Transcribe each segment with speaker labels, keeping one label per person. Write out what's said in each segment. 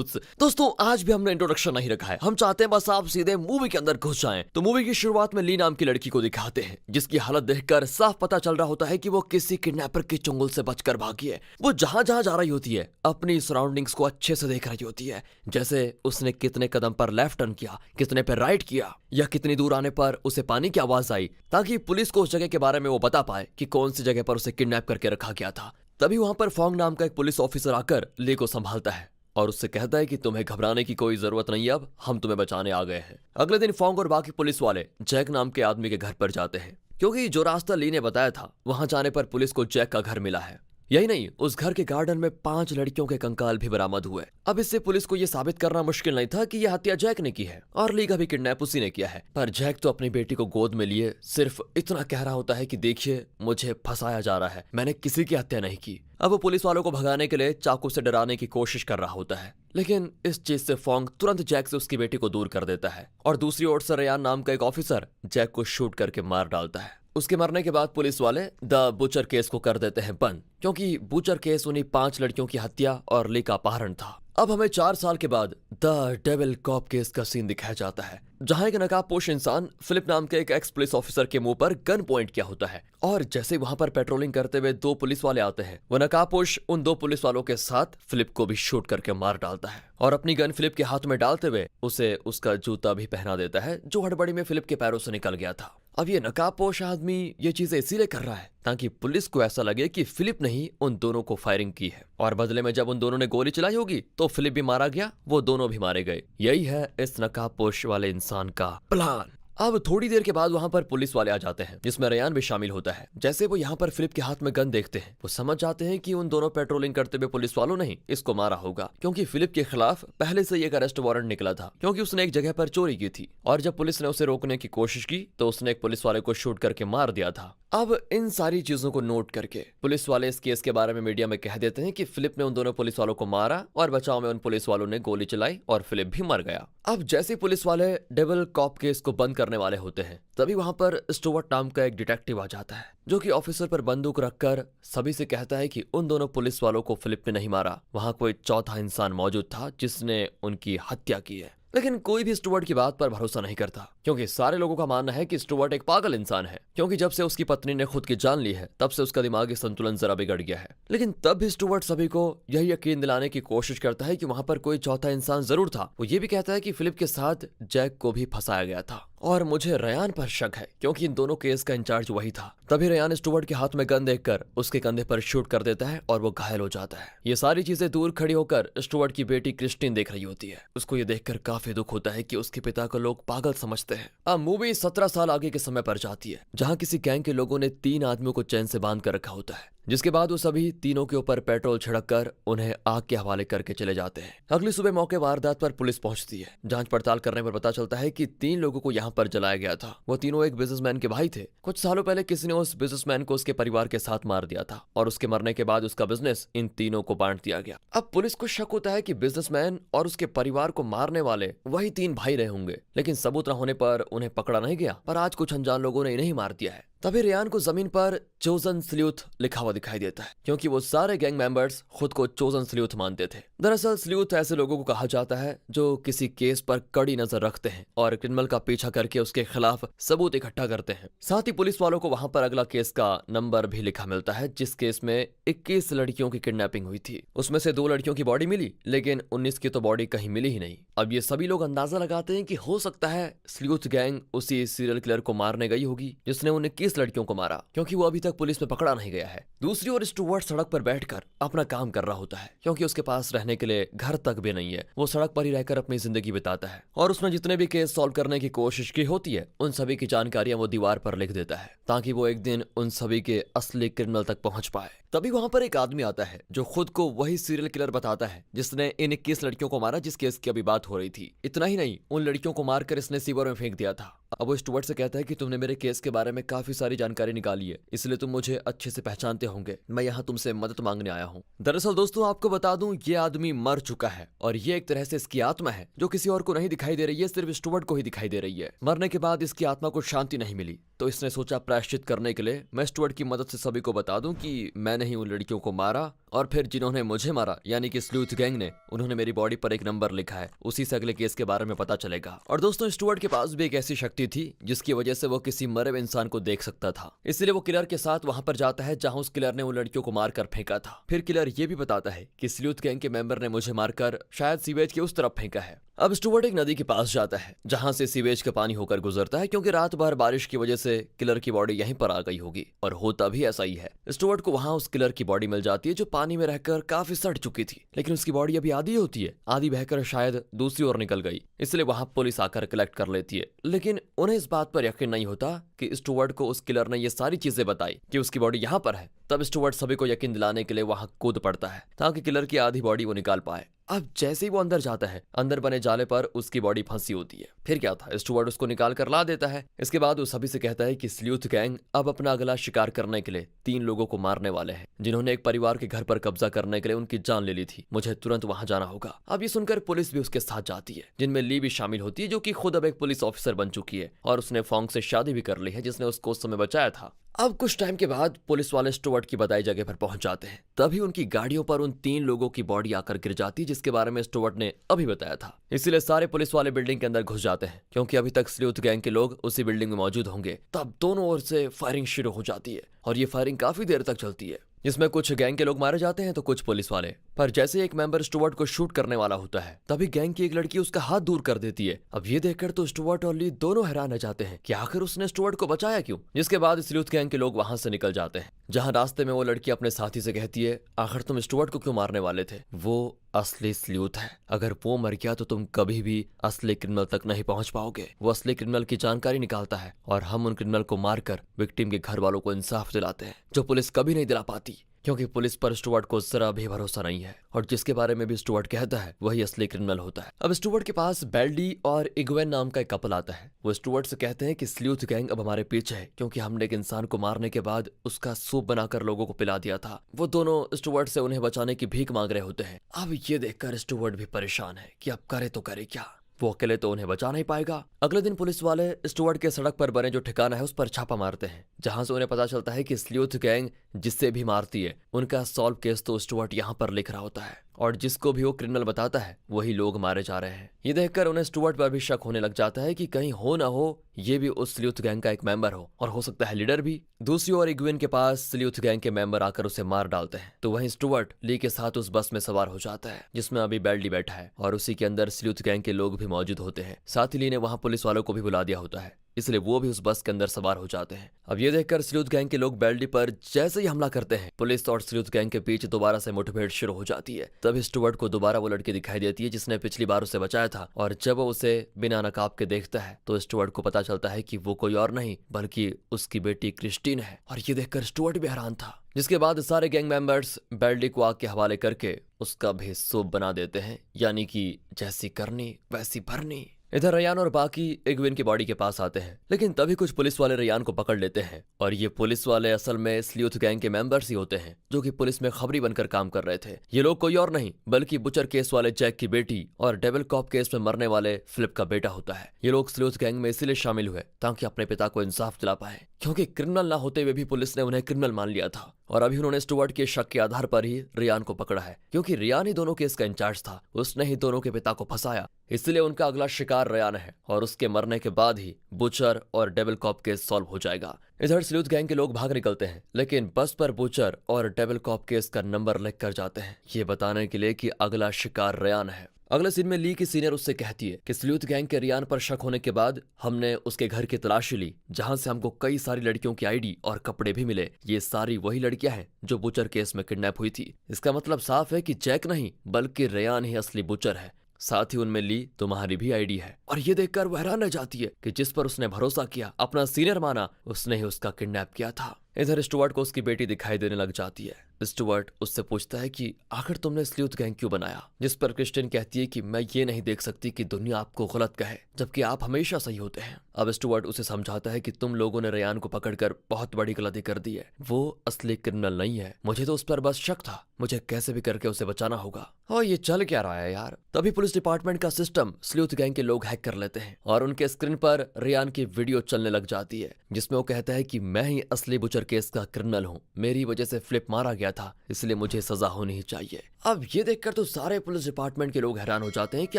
Speaker 1: दोस्तों आज भी हमने इंट्रोडक्शन नहीं रखा है, हम चाहते हैं बस आप सीधे मूवी के अंदर घुस जाएं। तो मूवी की शुरुआत में ली नाम की लड़की को दिखाते हैं जिसकी हालत देखकर साफ पता चल रहा होता है कि वो किसी किडनैपर के चंगुल से बचकर भागी है। वो जहां जहां जा रही होती है अपनी सराउंडिंग्स को अच्छे से देख रही होती है, जैसे उसने कितने कदम पर लेफ्ट टर्न किया, कितने पर राइट किया, या कितनी दूर आने पर उसे पानी की आवाज आई, ताकि पुलिस को उस जगह के बारे में वो बता पाए कि कौन सी जगह पर उसे किडनैप करके रखा गया था। तभी वहां पर फोंग नाम का एक पुलिस ऑफिसर आकर ली को संभालता है और उससे कहता है कि तुम्हें घबराने की कोई जरूरत नहीं है, अब हम तुम्हें बचाने आ गए हैं। अगले दिन फोंग और बाकी पुलिस वाले जैक नाम के आदमी के घर पर जाते हैं, क्योंकि जो रास्ता ली ने बताया था वहां जाने पर पुलिस को जैक का घर मिला है। यही नहीं, उस घर के गार्डन में 5 लड़कियों के कंकाल भी बरामद हुए। अब इससे पुलिस को यह साबित करना मुश्किल नहीं था कि यह हत्या जैक ने की है और ली का भी किडनैप उसी ने किया है। पर जैक तो अपनी बेटी को गोद में लिए सिर्फ इतना कह रहा होता है कि देखिए मुझे फंसाया जा रहा है, मैंने किसी की हत्या नहीं की। अब वो पुलिस वालों को भगाने के लिए चाकू से डराने की कोशिश कर रहा होता है, लेकिन इस चीज से फोंग तुरंत जैक से उसकी बेटी को दूर कर देता है और दूसरी ओर से रेयान नाम का एक ऑफिसर जैक को शूट करके मार डालता है। उसके मरने के बाद पुलिस वाले द बुचर केस को कर देते हैं बंद, क्योंकि बुचर केस उन्हीं 5 लड़कियों की हत्या और ली का अपहरण था। अब हमें 4 साल के बाद द डेविल कॉप केस का सीन दिखाया जाता है, जहां एक नकाबपोश इंसान फिलिप नाम के एक एक्स पुलिस ऑफिसर के मुंह पर गन पॉइंट किया होता है और जैसे वहां पर पेट्रोलिंग करते हुए 2 पुलिस वाले आते हैं, वह नकाबपोश उन 2 पुलिस वालों के साथ फिलिप को भी शूट करके मार डालता है और अपनी गन फिलिप के हाथ में डालते हुए उसे उसका जूता भी पहना देता है जो हड़बड़ी में फिलिप के पैरों से निकल गया था। अब ये नकाबपोश आदमी ये चीजें इसीलिए कर रहा है ताकि पुलिस को ऐसा लगे कि फिलिप ने ही उन दोनों को फायरिंग की है और बदले में जब उन दोनों ने गोली चलाई होगी तो फिलिप भी मारा गया, वो दोनों भी मारे गए। यही है इस नकाबपोश वाले इंसान का प्लान। अब थोड़ी देर के बाद वहां पर पुलिस वाले आ जाते हैं, जिसमें रेयान भी शामिल होता है। जैसे वो यहाँ पर फिलिप के हाथ में गन देखते हैं, वो समझ जाते हैं कि उन दोनों पेट्रोलिंग करते हुए पुलिस वालों ने ही इसको मारा होगा, क्योंकि फिलिप के खिलाफ पहले से एक अरेस्ट वारंट निकला था, क्योंकि उसने एक जगह पर चोरी की थी और जब पुलिस ने उसे रोकने की कोशिश की तो उसने एक पुलिस वाले को शूट करके मार दिया था। अब इन सारी चीजों को नोट करके पुलिस वाले इस केस के बारे में मीडिया में कह देते हैं कि फिलिप ने उन दोनों पुलिस वालों को मारा और बचाव में उन पुलिस वालों ने गोली चलाई और फिलिप भी मर गया। अब जैसे पुलिस वाले डेविल कॉप केस को बंद करने वाले होते हैं, तभी वहां पर स्टुअर्ट नाम का एक डिटेक्टिव आ जाता है, जो कि ऑफिसर पर बंदूक रखकर सभी से कहता है कि उन दोनों पुलिस वालों को फिलिप ने नहीं मारा, वहां कोई चौथा इंसान मौजूद था जिसने उनकी हत्या की है। लेकिन कोई भी स्टुअर्ट की बात पर भरोसा नहीं करता, क्योंकि सारे लोगों का मानना है कि स्टुअर्ट एक पागल इंसान है, क्योंकि जब से उसकी पत्नी ने खुद की जान ली है तब से उसका दिमागी संतुलन जरा बिगड़ गया है। लेकिन तब भी स्टुअर्ट सभी को यही यकीन दिलाने की कोशिश करता है कि वहां पर कोई चौथा इंसान जरूर था। वो ये भी कहता है कि फिलिप के साथ जैक को भी फंसाया गया था और मुझे रेयान पर शक है, क्योंकि इन दोनों केस का इंचार्ज वही था। तभी रेयान स्टुअर्ट के हाथ में गन देखकर उसके कंधे पर शूट कर देता है और वो घायल हो जाता है। ये सारी चीजें दूर खड़ी होकर स्टुअर्ट की बेटी क्रिस्टीन देख रही होती है। उसको ये देखकर काफी दुख होता है कि उसके पिता को लोग पागल समझते हैं। अब मूवी 17 साल आगे के समय पर जाती है, जहां किसी गैंग के लोगों ने 3 आदमियों को चैन से बांध कर रखा होता है, जिसके बाद वो सभी तीनों के ऊपर पेट्रोल छिड़क कर उन्हें आग के हवाले करके चले जाते हैं। अगली सुबह मौके वारदात पर पुलिस पहुंचती है। जांच पड़ताल करने पर पता चलता है कि 3 लोगों को यहाँ पर जलाया गया था। वो तीनों एक बिजनेसमैन के भाई थे। कुछ सालों पहले किसी ने उस बिजनेसमैन को उसके परिवार के साथ मार दिया था और उसके मरने के बाद उसका बिजनेस इन तीनों को बांट दिया गया। अब पुलिस को शक होता है कि बिजनेसमैन और उसके परिवार को मारने वाले वही 3 भाई रहे होंगे, लेकिन सबूत न होने पर उन्हें पकड़ा नहीं गया। पर आज कुछ अनजान लोगों ने इन्हें ही मार दिया है। तभी रेयान को जमीन पर चोजन स्ल्यूथ लिखा हुआ दिखाई देता है, क्योंकि वो सारे गैंग मेंबर्स खुद को चोजन स्ल्यूथ मानते थे। दरअसल स्ल्यूथ ऐसे लोगों को कहा जाता है जो किसी केस पर कड़ी नजर रखते हैं और क्रिमिनल का पीछा करके उसके खिलाफ सबूत इकट्ठा करते हैं। साथ ही पुलिस वालों को वहां पर अगला केस का नंबर भी लिखा मिलता है, जिस केस में 21 लड़कियों की किडनैपिंग हुई थी। उसमें से 2 लड़कियों की बॉडी मिली, लेकिन 19 की तो बॉडी कहीं मिली ही नहीं। अब ये सभी लोग अंदाजा लगाते हैं कि हो सकता है स्ल्यूथ गैंग उसी सीरियल किलर को मारने गई होगी जिसने उन 21 लड़कियों को मारा, क्योंकि वो अभी तक पुलिस में पकड़ा नहीं गया है। दूसरी ओर स्टुअर्ट सड़क पर बैठकर अपना काम कर रहा होता है, क्योंकि उसके पास रहने के लिए घर तक भी नहीं है। वो सड़क पर ही रहकर अपनी जिंदगी बिताता है और उसने जितने भी केस सॉल्व करने की कोशिश की होती है उन सभी की जानकारियां वो दीवार पर लिख देता है, ताकि वो एक दिन उन सभी के असली क्रिमिनल तक पहुंच पाए। तभी वहां पर एक आदमी आता है जो खुद को वही सीरियल किलर बताता है जिसने इन 21 लड़कियों को मारा जिस केस की अभी बात हो रही थी। इतना ही नहीं, उन लड़कियों को मारकर इसने सीवर में फेंक दिया था। अब वो स्टुअर्ट से कहता है कि तुमने मेरे केस के बारे में काफी सारी जानकारी निकाली है, इसलिए तुम मुझे अच्छे से पहचानते होंगे। मैं यहाँ तुमसे मदद मांगने आया हूँ। दरअसल दोस्तों आपको बता दूं, ये आदमी मर चुका है और ये एक तरह से इसकी आत्मा है जो किसी और को नहीं दिखाई दे रही है, सिर्फ स्टुअर्ट को ही दिखाई दे रही है। मरने के बाद इसकी आत्मा को शांति नहीं मिली, तो इसने सोचा प्रायश्चित करने के लिए मैं स्टुअर्ट की मदद से सभी को बता दूं कि मैंने ही उन लड़कियों को मारा, और फिर जिन्होंने मुझे मारा यानी कि स्लूथ गैंग ने, उन्होंने मेरी बॉडी पर एक नंबर लिखा है, उसी से अगले केस के बारे में पता चलेगा। और दोस्तों स्टुअर्ट के पास भी एक ऐसी शक्ति थी जिसकी वजह से वो किसी मरे हुए इंसान को देख सकता था, इसलिए वो किलर के साथ वहां पर जाता है जहां उस किलर ने उन लड़कियों को मारकर फेंका था। फिर किलर ये भी बताता है कि स्लूथ गैंग के मेंबर ने मुझे मारकर शायद सीवेज के उस तरफ फेंका है। अब स्टुअर्ट एक नदी के पास जाता है जहां से सीवेज का पानी होकर गुजरता है, क्योंकि रात भर बारिश की वजह से किलर की बॉडी यहीं पर आ गई होगी, और होता भी ऐसा ही है। स्टुअर्ट को वहां उस किलर की बॉडी मिल जाती है जो पानी में रहकर काफी सड़ चुकी थी, लेकिन उसकी बॉडी अभी आधी होती है, आधी बहकर शायद दूसरी ओर निकल गई, इसलिए वहां पुलिस आकर कलेक्ट कर लेती है। लेकिन उन्हें इस बात पर यकीन नहीं होता कि स्टुअर्ट को उस किलर ने ये सारी चीजें बताई कि उसकी बॉडी यहाँ पर है। तब स्टुअर्ट सभी को यकीन दिलाने के लिए वहां कूद पड़ता है ताकि किलर की आधी बॉडी वो निकाल पाए। अब जैसे ही वो अंदर जाता है, अंदर बने जाले पर उसकी बॉडी फंसी होती है। फिर क्या था, स्टुअर्ट उसको निकाल कर ला देता है। इसके बाद वो सभी से कहता है कि स्लूथ गैंग अब अपना अगला शिकार करने के लिए 3 लोगों को मारने वाले हैं जिन्होंने एक परिवार के घर पर कब्जा करने के लिए उनकी जान ले ली थी। मुझे तुरंत वहां जाना होगा। अब ये सुनकर पुलिस भी उसके साथ जाती है, जिनमें ली भी शामिल होती है जो कि खुद अब एक पुलिस ऑफिसर बन चुकी है, और उसने फोंग से शादी भी कर ली है जिसने उसको उस समय बचाया था। अब कुछ टाइम के बाद पुलिस वाले स्टुअर्ट की बताई जगह पर पहुंच जाते हैं। तभी उनकी गाड़ियों पर उन 3 लोगों की बॉडी आकर गिर जाती है जिसके बारे में स्टुअर्ट ने अभी बताया था। इसीलिए सारे पुलिस वाले बिल्डिंग के अंदर घुस जाते हैं, क्योंकि अभी तक स्लूथ गैंग के लोग उसी बिल्डिंग में मौजूद होंगे। तब दोनों ओर से फायरिंग शुरू हो जाती है, और ये फायरिंग काफी देर तक चलती है, जिसमें कुछ गैंग के लोग मारे जाते हैं तो कुछ पुलिस वाले। पर जैसे एक मेंबर स्टुअर्ट को शूट करने वाला होता है, तभी गैंग की एक लड़की उसका हाथ दूर कर देती है। अब ये देखकर तो स्टुअर्ट और ली दोनों हैरान रह जाते हैं कि आखिर उसने स्टुअर्ट को बचाया क्यों। जिसके बाद स्लूथ गैंग के लोग वहां से निकल जाते हैं, जहां रास्ते में वो लड़की अपने साथी से कहती है, आखिर तुम स्टुअर्ट को क्यों मारने वाले थे? वो असली स्लूथ है, अगर वो मर गया तो तुम कभी भी असली क्रिमिनल तक नहीं पहुंच पाओगे। वो असली क्रिमिनल की जानकारी निकालता है, और हम उन क्रिमिनल को मारकर विक्टिम के घर वालों को इंसाफ दिलाते हैं, जो पुलिस कभी नहीं दिला पाती, क्योंकि पुलिस पर स्टुअर्ट को जरा भी भरोसा नहीं है, और जिसके बारे में भी स्टुअर्ट कहता है वही असली क्रिमिनल होता है। अब स्टुअर्ट के पास बेल्डी और इग्वेन नाम का एक कपल आता है। वो स्टुअर्ट से कहते हैं कि स्लूथ गैंग अब हमारे पीछे है, क्योंकि हमने एक इंसान को मारने के बाद उसका सूप बनाकर लोगों को पिला दिया था। वो दोनों स्टुअर्ट से उन्हें बचाने की भीख मांग रहे होते हैं। अब ये देखकर स्टुअर्ट भी परेशान है कि अब करे तो करे क्या, वो अकेले तो उन्हें बचा नहीं पाएगा। अगले दिन पुलिस वाले स्टुअर्ट के सड़क पर बने जो ठिकाना है उस पर छापा मारते हैं, जहां से उन्हें पता चलता है कि स्लूथ गैंग जिससे भी मारती है उनका सॉल्व केस तो स्टुअर्ट यहाँ पर लिख रहा होता है, और जिसको भी वो क्रिमिनल बताता है वही लोग मारे जा रहे हैं। ये देखकर उन्हें स्टुअर्ट पर भी शक होने लग जाता है कि कहीं हो ना हो ये भी उस स्लूथ गैंग का एक मेंबर हो सकता है लीडर भी। दूसरी ओर इग्वेन के पास स्लूथ गैंग के मेंबर आकर उसे मार डालते हैं, तो वहीं स्टुअर्ट ली के साथ उस बस में सवार हो जाता है जिसमें अभी बेल्डी बैठा है, और उसी के अंदर स्लूथ गैंग के लोग भी मौजूद होते हैं। साथ ही ली ने वहां पुलिस वालों को भी बुला दिया होता है, इसलिए वो भी उस बस के अंदर सवार हो जाते हैं। अब ये देखकर स्लूथ गैंग के लोग बेल्डी पर जैसे ही हमला करते हैं, पुलिस और स्लूथ गैंग के बीच दोबारा से मुठभेड़ शुरू हो जाती है। तभी स्टुअर्ट को दोबारा वो लड़की दिखाई देती है जिसने पिछली बार उसे बचाया था, और जब वो उसे बिना नकाब के देखता है तो स्टुअर्ट को पता चलता है कि वो कोई और नहीं बल्कि उसकी बेटी क्रिस्टीन है। और ये देखकर स्टुअर्ट भी हैरान था। जिसके बाद सारे गैंग मेंबर्स बेल्डी को आग के हवाले करके उसका भी सूप बना देते हैं, यानी कि जैसी करनी वैसी भरनी। इधर रयान और बाकी इग्वेन की बॉडी के पास आते हैं, लेकिन तभी कुछ पुलिस वाले रयान को पकड़ लेते हैं, और ये पुलिस वाले असल में स्लूथ गैंग के मेंबर्स ही होते हैं जो कि पुलिस में खबरी बनकर काम कर रहे थे। ये लोग कोई और नहीं बल्कि बुचर केस वाले जैक की बेटी और डेविल कॉप केस में मरने वाले फिलिप का बेटा होता है। ये लोग स्लूथ गैंग में इसीलिए शामिल हुए ताकि अपने पिता को इंसाफ दिला पाए, क्योंकि क्रिमिनल ना होते हुए भी पुलिस ने उन्हें क्रिमिनल मान लिया था, और अभी उन्होंने स्टुअर्ट के शक के आधार पर ही रियान को पकड़ा है, क्योंकि रियान ही दोनों केस का इंचार्ज था। उसने ही दोनों के पिता को फंसाया, इसलिए उनका अगला शिकार रियान है, और उसके मरने के बाद ही बुचर और डेविल कॉप केस सॉल्व हो जाएगा। इधर स्लूथ गैंग के लोग भाग निकलते हैं, लेकिन बस पर बुचर और डेविल कॉप केस का नंबर लिख कर जाते हैं, ये बताने के लिए कि अगला शिकार रियान है। अगले सीन में ली की सीनियर उससे कहती है कि स्लूथ गैंग के रियान पर शक होने के बाद हमने उसके घर की तलाशी ली, जहां से हमको कई सारी लड़कियों की आईडी और कपड़े भी मिले। ये सारी वही लड़कियां हैं जो बुचर केस में किडनैप हुई थी। इसका मतलब साफ है कि जैक नहीं बल्कि रियान ही असली बुचर है। साथ ही उनमें ली तुम्हारी भी आईडी है। और ये देखकर वो हैरान रह जाती है कि जिस पर उसने भरोसा किया, अपना सीनियर माना, उसने ही उसका किडनैप किया था। इधर स्टुअर्ट को उसकी बेटी दिखाई देने लग जाती है। स्टुअर्ट उससे पूछता है कि आखिर तुमने स्लूथ गैंग क्यों बनाया, जिस पर क्रिस्टिन कहती है कि मैं ये नहीं देख सकती कि दुनिया आपको गलत कहे जबकि आप हमेशा सही होते हैं। अब स्टुअर्ट उसे समझाता है कि तुम लोगों ने रेयान को पकड़कर बहुत बड़ी गलती कर दी है, वो असली क्रिमिनल नहीं है, मुझे तो उस पर बस शक था, मुझे कैसे भी करके उसे बचाना होगा। और ये चल क्या रहा है यार। तभी पुलिस डिपार्टमेंट का सिस्टम स्लूथ गैंग के लोग हैक कर लेते हैं और उनके स्क्रीन पर रेयान की वीडियो चलने लग जाती है जिसमें वो कहता है कि मैं ही असली बुचर केस का क्रिमिनल हूँ, मेरी वजह से फ्लिप मारा गया था, इसलिए मुझे सजा होनी ही चाहिए। अब ये देखकर तो सारे पुलिस डिपार्टमेंट के लोग हैरान हो जाते हैं कि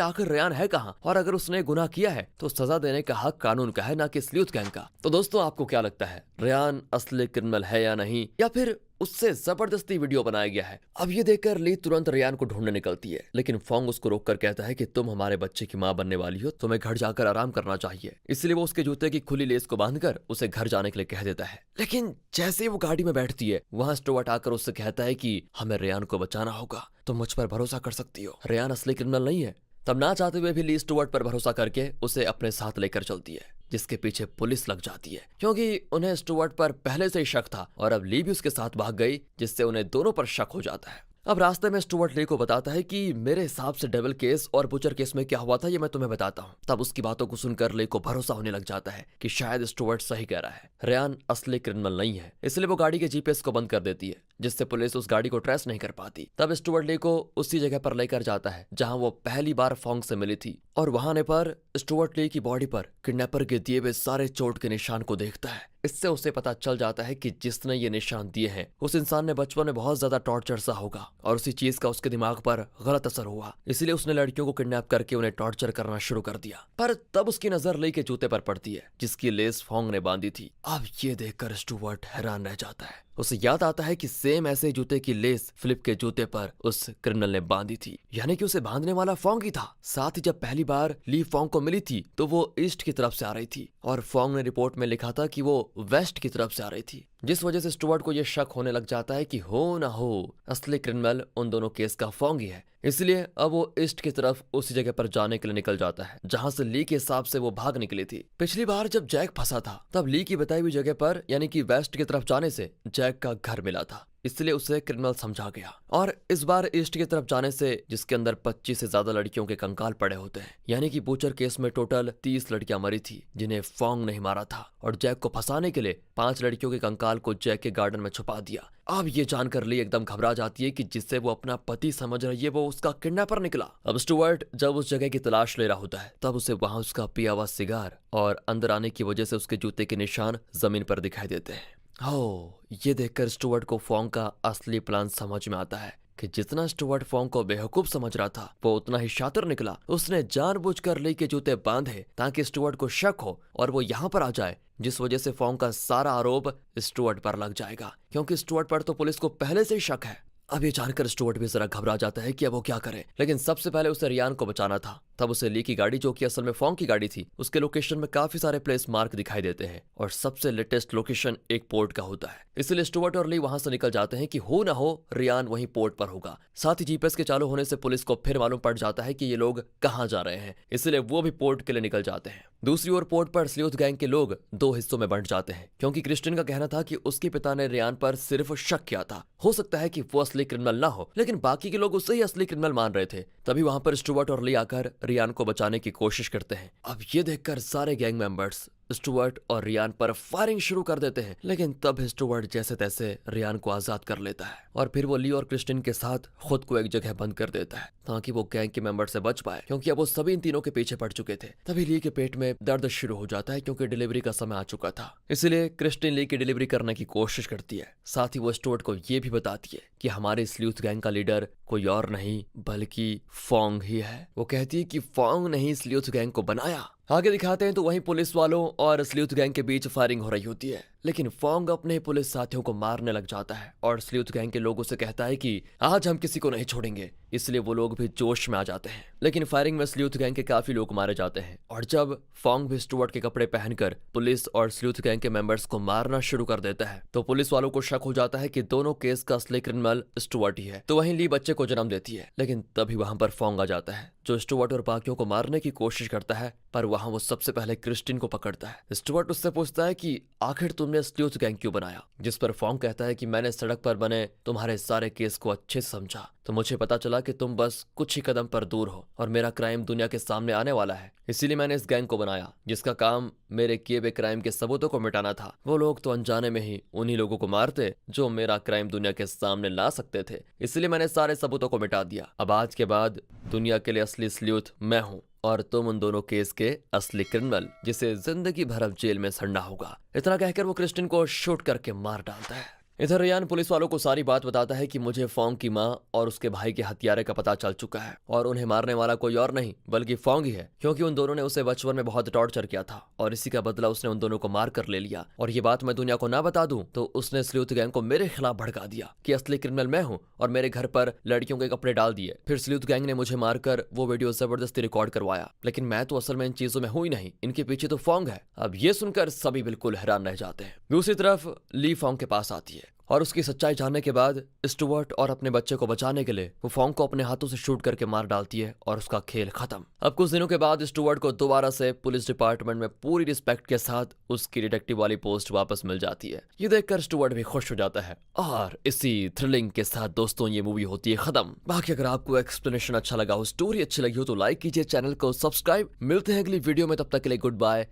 Speaker 1: आखिर रेयान है कहाँ, और अगर उसने गुनाह किया है तो सजा देने का हक कानून का है, ना कि स्लूथ गैंग का। तो दोस्तों आपको क्या लगता है, रेयान असली क्रिमिनल है या नहीं, या फिर उससे जबरदस्ती वीडियो बनाया गया है? अब ये देखकर ली तुरंत रेयान को ढूंढने निकलती है, लेकिन फोंग उसको रोककर कहता है कि तुम हमारे बच्चे की मां बनने वाली हो, तुम्हें घर जाकर आराम करना चाहिए। इसलिए वो उसके जूते की खुली लेस को बांधकर उसे घर जाने के लिए कह देता है। लेकिन जैसे ही वो गाड़ी में बैठती है वहां स्टुअर्ट आकर उससे कहता है कि हमें रेयान को बचाना होगा, तुम मुझ पर भरोसा कर सकती हो, रेयान असली क्रिमिनल नहीं है। तब ना चाहते हुए भी ली स्टुअर्ट पर भरोसा करके उसे अपने साथ लेकर चलती है, जिसके पीछे पुलिस लग जाती है क्योंकि उन्हें स्टुअर्ट पर पहले से ही शक था और अब ली भी उसके साथ भाग गई, जिससे उन्हें दोनों पर शक हो जाता है। अब रास्ते में स्टुअर्ट ली को बताता है कि मेरे हिसाब से डेविल केस और बुचर केस में क्या हुआ था ये मैं तुम्हें बताता हूँ। तब उसकी बातों को सुनकर ली को भरोसा होने लग जाता है कि शायद स्टुअर्ट सही कह रहा है, रेयान असली क्रिमिनल नहीं है। इसलिए वो गाड़ी के जीपीएस को बंद कर देती है, जिससे पुलिस उस गाड़ी को ट्रेस नहीं कर पाती। तब स्टुअर्ट ली को उसी जगह पर लेकर जाता है जहां वो पहली बार फोंग से मिली थी, और वहां आने पर स्टुअर्ट ली की बॉडी पर किडनैपर के दिए हुए सारे चोट के निशान को देखता है। इससे उसे पता चल जाता है कि जिसने ये निशान दिए हैं उस इंसान ने बचपन में बहुत ज्यादा टॉर्चर सा होगा और उसी चीज का उसके दिमाग पर गलत असर हुआ, इसलिए उसने लड़कियों को किडनैप करके उन्हें टॉर्चर करना शुरू कर दिया। पर तब उसकी नजर ली के जूते पर पड़ती है जिसकी लेस फोंग ने बांधी थी। अब ये देखकर स्टुअर्ट हैरान रह जाता है, उसे याद आता है कि सेम ऐसे जूते की लेस फिलिप के जूते पर उस क्रिमिनल ने बांधी थी, यानी कि उसे बांधने वाला फोंग ही था। साथ ही जब पहली बार ली फोंग को मिली थी तो वो ईस्ट की तरफ से आ रही थी और फोंग ने रिपोर्ट में लिखा था कि वो वेस्ट की तरफ से आ रही थी, जिस वजह से स्टुअर्ट को यह शक होने लग जाता है कि हो ना हो असली क्रिमिनल उन दोनों केस का फोंग ही है। इसलिए अब वो ईस्ट की तरफ उसी जगह पर जाने के लिए निकल जाता है जहां से ली के हिसाब से वो भाग निकली थी। पिछली बार जब जैक फंसा था तब ली की बताई हुई जगह पर यानी कि वेस्ट की तरफ जाने से जैक का घर मिला था, इसलिए उसे क्रिमिनल समझा गया। और इस बार ईस्ट की तरफ जाने से जिसके अंदर 25 से ज्यादा लड़कियों के कंकाल पड़े होते हैं, यानी कि बूचर केस में टोटल 30 लड़कियां मरी थी जिन्हें फोंग नहीं मारा था, और जैक को फंसाने के लिए 5 लड़कियों के कंकाल को जैक के गार्डन में छुपा दिया। अब ये जानकर ली एकदम घबरा जाती है कि जिससे वो अपना पति समझ रही है वो उसका किडनैपर निकला। अब स्टुअर्ट जब उस जगह की तलाश ले रहा होता है तब उसे वहां उसका पिया हुआ सिगार और अंदर आने की वजह से उसके जूते के निशान जमीन पर दिखाई देते हैं। ये देखकर स्टुअर्ट को फोंग का असली प्लान समझ में आता है कि जितना स्टुअर्ट फोंग को बेवकूफ समझ रहा था वो उतना ही शातिर निकला। उसने जानबूझकर ली के जूते बांधे ताकि स्टुअर्ट को शक हो और वो यहाँ पर आ जाए, जिस वजह से फोंग का सारा आरोप स्टुअर्ट पर लग जाएगा क्योंकि स्टुअर्ट पर तो पुलिस को पहले से ही शक है। अब ये जानकर स्टुअर्ट भी जरा घबरा जाता है कि अब वो क्या करे, लेकिन सबसे पहले उसे रेयान को बचाना था। तब उसे ली की गाड़ी, जो कि असल में फोंग की गाड़ी थी, उसके लोकेशन में काफी सारे प्लेस मार्क दिखाई देते हैं और सबसे लेटेस्ट लोकेशन एक पोर्ट का होता है। इसलिए स्टुअर्ट और ली वहां से निकल जाते हैं कि हो ना हो रेयान वहीं पोर्ट पर होगा। साथ ही जीपीएस के चालू होने से पुलिस को फिर मालूम पड़ जाता है कि ये लोग कहाँ जा रहे हैं, इसलिए वो भी पोर्ट के लिए निकल जाते हैं। दूसरी ओर पोर्ट पर स्लूथ गैंग के लोग 2 हिस्सों में बंट जाते हैं क्योंकि क्रिस्टिन का कहना था कि उसके पिता ने रेयान पर सिर्फ शक किया था, हो सकता है कि वो असली क्रिमिनल ना हो, लेकिन बाकी के लोग उसे ही असली क्रिमिनल मान रहे थे। तभी वहां पर स्टुअर्ट और ली आकर रेयान को बचाने की कोशिश करते हैं। अब ये देखकर सारे गैंग मेंबर्स स्टुअर्ट और रेयान पर फायरिंग शुरू कर देते हैं, लेकिन तब स्टुअर्ट जैसे तैसे रेयान को आजाद कर लेता है और फिर वो ली और क्रिस्टिन के साथ खुद को एक जगह बंद कर देता है ताकि वो गैंग के मेंबर से बच पाए, क्योंकि अब वो सभी इन तीनों के पीछे पड़ चुके थे। तभी ली के पेट में दर्द शुरू हो जाता है क्योंकि डिलीवरी का समय आ चुका था, इसलिए क्रिस्टिन ली की डिलीवरी करने की कोशिश करती है। साथ ही वो स्टुअर्ट को ये भी बताती है कि हमारे स्लूथ गैंग का लीडर कोई और नहीं बल्कि फोंग ही है। वो कहती है कि फोंग ने ही स्लूथ गैंग को बनाया। आगे दिखाते हैं तो वहीं पुलिस वालों और स्लूथ गैंग के बीच फायरिंग हो रही होती है, लेकिन फोंग अपने पुलिस साथियों को मारने लग जाता है और स्लूथ गैंग के लोगों से कहता है कि आज हम किसी को नहीं छोड़ेंगे, इसलिए वो लोग भी जोश में आ जाते हैं। लेकिन फायरिंग में स्लूथ गैंग के काफी लोग मारे जाते हैं और जब फोंग भी स्टुअर्ट के कपड़े पहनकर पुलिस और स्लूथ गैंग के मेंबर्स को मारना शुरू कर देता है तो पुलिस वालों को शक हो जाता है कि दोनों केस का असली क्रिमिनल स्टुअर्ट ही है। तो वहीं ली बच्चे को जन्म देती है, लेकिन तभी वहां पर फोंग आ जाता है जो स्टुअर्ट और बाकियों को मारने की कोशिश करता है पर वहाँ वो सबसे पहले क्रिस्टिन को पकड़ता है। स्टुअर्ट उससे पूछता है कि आखिर तुमने स्लूथ गैंग क्यों बनाया, जिस पर फॉन्ग कहता है कि मैंने सड़क पर बने तुम्हारे सारे केस को अच्छे से समझा तो मुझे पता चला कि तुम बस कुछ ही कदम पर दूर हो और मेरा क्राइम दुनिया के सामने आने वाला है, इसीलिए मैंने इस गैंग को बनाया जिसका काम मेरे किए हुए क्राइम के सबूतों को मिटाना था। वो लोग तो अनजाने में ही उन्हीं लोगों को मारते जो मेरा क्राइम दुनिया के सामने ला सकते थे, इसलिए मैंने सारे सबूतों को मिटा दिया। अब आज के बाद दुनिया के लिए असली स्लूथ मैं हूँ और तुम उन दोनों केस के असली क्रिमिनल जिसे जिंदगी भर अब जेल में सड़ना होगा। इतना कहकर वो क्रिस्टिन को शूट करके मार डालता है। इधर रियान पुलिस वालों को सारी बात बताता है कि मुझे फॉन्ग की माँ और उसके भाई के हत्यारे का पता चल चुका है और उन्हें मारने वाला कोई और नहीं बल्कि फॉन्ग ही है, क्योंकि उन दोनों ने उसे बचपन में बहुत टॉर्चर किया था और इसी का बदला उसने उन दोनों को मार कर ले लिया। और ये बात मैं दुनिया को ना बता दूं तो उसने स्लूथ गैंग को मेरे खिलाफ भड़का दिया कि असली क्रिमिनल मैं हूँ और मेरे घर पर लड़कियों के कपड़े डाल दिए। फिर स्लूथ गैंग ने मुझे मारकर वो वीडियो जबरदस्ती रिकॉर्ड करवाया, लेकिन मैं तो असल में इन चीजों में हूं ही नहीं, इनके पीछे तो फॉन्ग है। अब ये सुनकर सभी बिल्कुल हैरान रह जाते हैं। दूसरी तरफ ली फॉन्ग के पास आती है और उसकी सच्चाई जानने के बाद स्टुअर्ट और अपने बच्चे को बचाने के लिए वो फॉन्ग को अपने हाथों से शूट करके मार डालती है और उसका खेल खत्म। अब कुछ दिनों के बाद स्टुअर्ट को दोबारा से पुलिस डिपार्टमेंट में पूरी रिस्पेक्ट के साथ उसकी डिटेक्टिव वाली पोस्ट वापस मिल जाती है। ये देखकर स्टुअर्ट भी खुश हो जाता है और इसी थ्रिलिंग के साथ दोस्तों ये मूवी होती है खत्म। बाकी अगर आपको एक्सप्लेनेशन अच्छा लगा हो, स्टोरी अच्छी लगी हो तो लाइक कीजिए, चैनल को सब्सक्राइब। मिलते हैं अगली वीडियो में, तब तक के लिए गुड बाय।